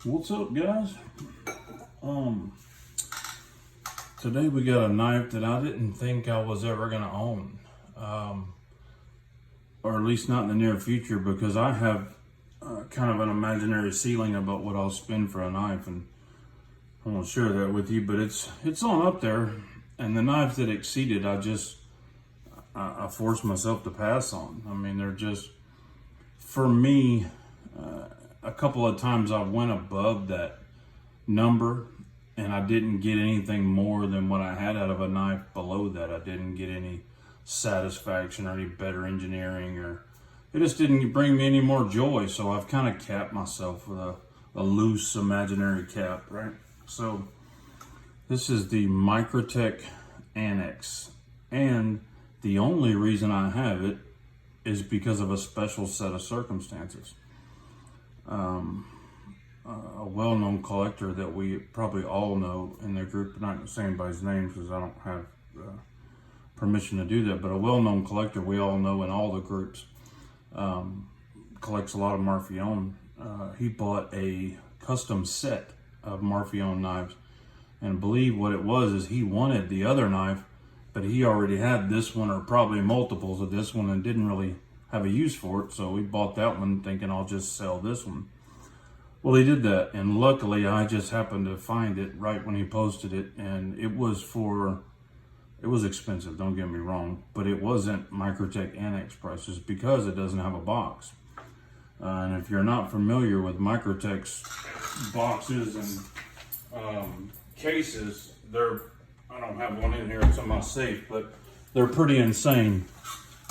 What's up, guys? Today we got a knife that I didn't think I was ever gonna own, or at least not in the near future, because I have kind of an imaginary ceiling about what I'll spend for a knife, and I won't share that with you. But it's on up there, and the knives that exceeded, I forced myself to pass on. I mean, they're just, for me. A couple of times I went above that number and I didn't get anything more than what I had out of a knife below that. I didn't get any satisfaction or any better engineering, or it just didn't bring me any more joy. So I've kind of capped myself with a loose imaginary cap, right? So this is the Marfione Anax, and the only reason I have it is because of a special set of circumstances. A well-known collector that we probably all know in their group, I'm not going to say anybody's name because I don't have permission to do that, but a well-known collector we all know in all the groups, collects a lot of Marfione. He bought a custom set of Marfione knives, and I believe what it was is he wanted the other knife, but he already had this one or probably multiples of this one and didn't really have a use for it, so we bought that one thinking I'll just sell this one. Well, he did that, and luckily I just happened to find it right when he posted it, and it was expensive, don't get me wrong, but it wasn't Marfione Anax prices because it doesn't have a box. And if you're not familiar with Marfione's boxes and cases, I don't have one in here, it's in my safe, but they're pretty insane.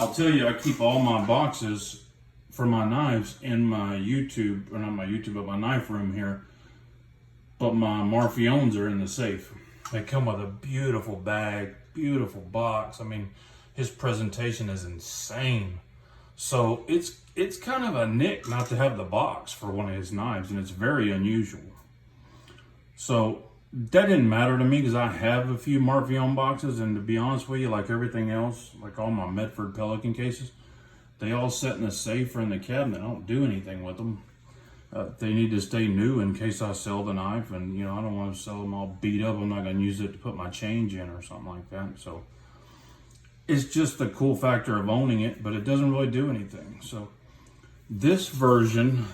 I'll tell you, I keep all my boxes for my knives in my YouTube, or not my YouTube, but my knife room here. But my Marfiones are in the safe. They come with a beautiful bag, beautiful box. I mean, his presentation is insane. So it's kind of a nick not to have the box for one of his knives, and it's very unusual. So that didn't matter to me because I have a few Marfione boxes, and to be honest with you, like everything else, like all my Medford Pelican cases, they all sit in the safe or in the cabinet. I don't do anything with them. They need to stay new in case I sell the knife, and I don't want to sell them all beat up. I'm not going to use it to put my change in or something like that. So it's just the cool factor of owning it, but it doesn't really do anything. So this version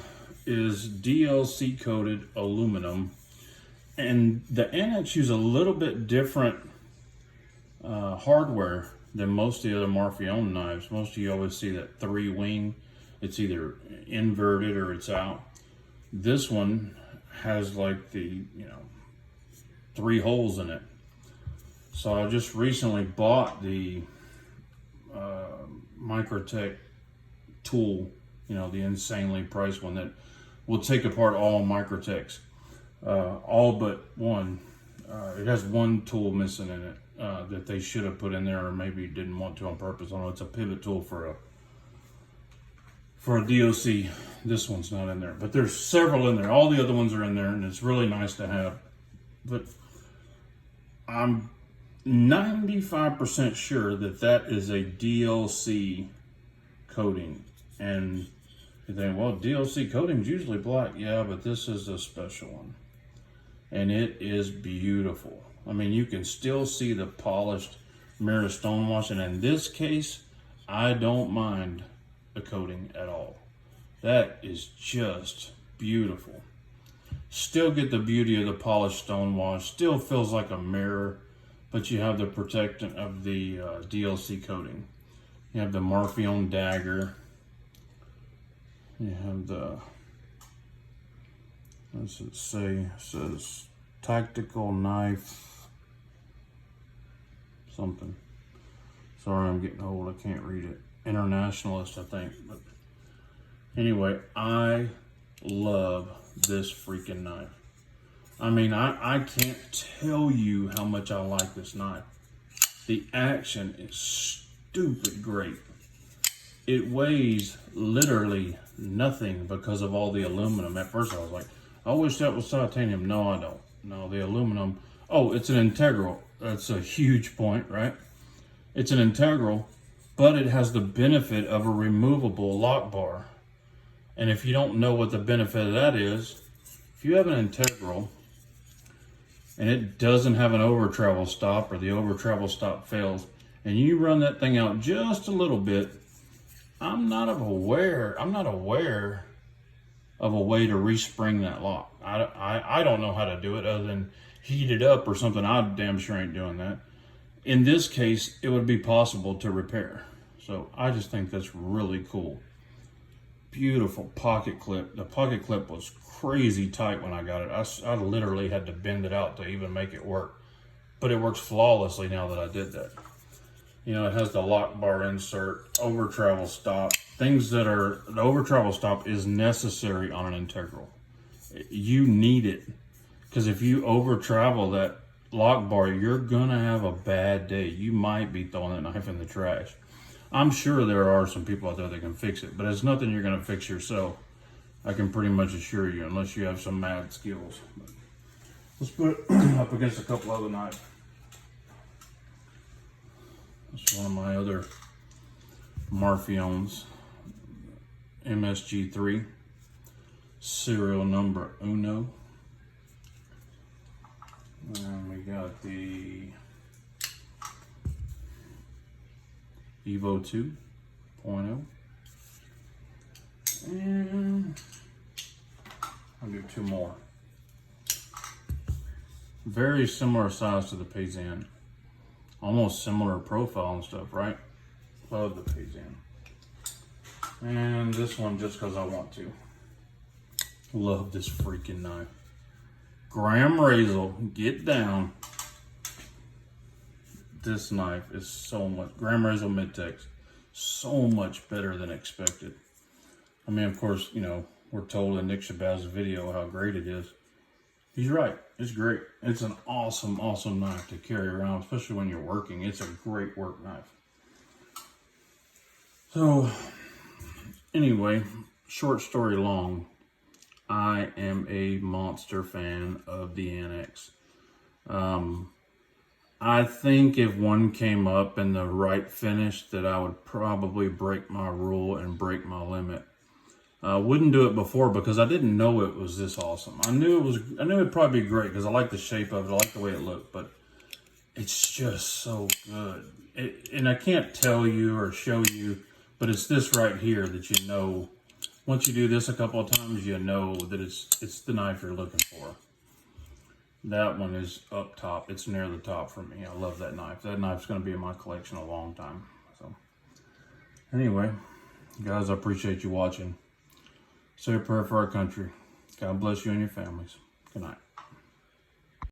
is DLC coated aluminum. And the Anax use a little bit different hardware than most of the other Marfione knives. Most of you always see that 3-wing. It's either inverted or it's out. This one has like the, 3 holes in it. So I just recently bought the Microtech tool, the insanely priced one that will take apart all Microtechs. All but one. It has one tool missing in it that they should have put in there, or maybe didn't want to on purpose. I don't know. It's a pivot tool for a DOC. This one's not in there, but there's several in there. All the other ones are in there, and it's really nice to have. But I'm 95% sure that is a DLC coating. And you think, well, DLC coating's usually black. Yeah, but this is a special one. And it is beautiful. I mean, you can still see the polished mirror stonewash, and in this case, I don't mind the coating at all. That is just beautiful. Still get the beauty of the polished stonewash. Still feels like a mirror, but you have the protection of the DLC coating. You have the Marfione dagger. You have the, what's it say? It says tactical knife something. Sorry, I'm getting old. I can't read it. Internationalist, I think. But anyway, I love this freaking knife. I mean, I can't tell you how much I like this knife. The action is stupid great. It weighs literally nothing because of all the aluminum. At first I was like, I wish that was titanium. No, I don't. No, the aluminum. Oh, it's an integral. That's a huge point, right? It's an integral, but it has the benefit of a removable lock bar. And if you don't know what the benefit of that is, if if you have an integral and it doesn't have an over travel stop, or the over travel stop fails, and you run that thing out just a little bit, I'm not aware of a way to respring that lock. I don't know how to do it other than heat it up or something. I damn sure ain't doing that. In this case, it would be possible to repair. So I just think that's really cool. Beautiful pocket clip. The pocket clip was crazy tight when I got it. I literally had to bend it out to even make it work. But it works flawlessly now that I did that. You know, it has the lock bar insert, over travel stop. Things that are, the over travel stop is necessary on an integral. You need it. Because if you over travel that lock bar, you're gonna have a bad day. You might be throwing that knife in the trash. I'm sure there are some people out there that can fix it, but it's nothing you're gonna fix yourself. I can pretty much assure you, unless you have some mad skills. But let's put it up against a couple other knives. This is one of my other Marfiones, MSG3, serial number uno. And we got the Evo 2.0. And I'll do two more. Very similar size to the Paysan. Almost similar profile and stuff, right? Love the Paysan. And this one just because I want to. Love this freaking knife. Graham Razel, get down. This knife is so much, Graham Razel Midtex, so much better than expected. I mean, of course, you know, we're told in Nick Shabazz's video how great it is. He's right, it's great. It's an awesome, awesome knife to carry around, especially when you're working. It's a great work knife. So, anyway, short story long, I am a monster fan of the Anax. I think if one came up in the right finish, that I would probably break my rule and break my limit. Wouldn't do it before because I didn't know it was this awesome. I knew it'd probably be great because I like the shape of it, I like the way it looked, but it's just so good. And I can't tell you or show you, but it's this right here that you know. Once you do this a couple of times, you know that it's the knife you're looking for. That one is up top. It's near the top for me. I love that knife. That knife's going to be in my collection a long time. So, anyway, guys, I appreciate you watching. Say a prayer for our country. God bless you and your families. Good night.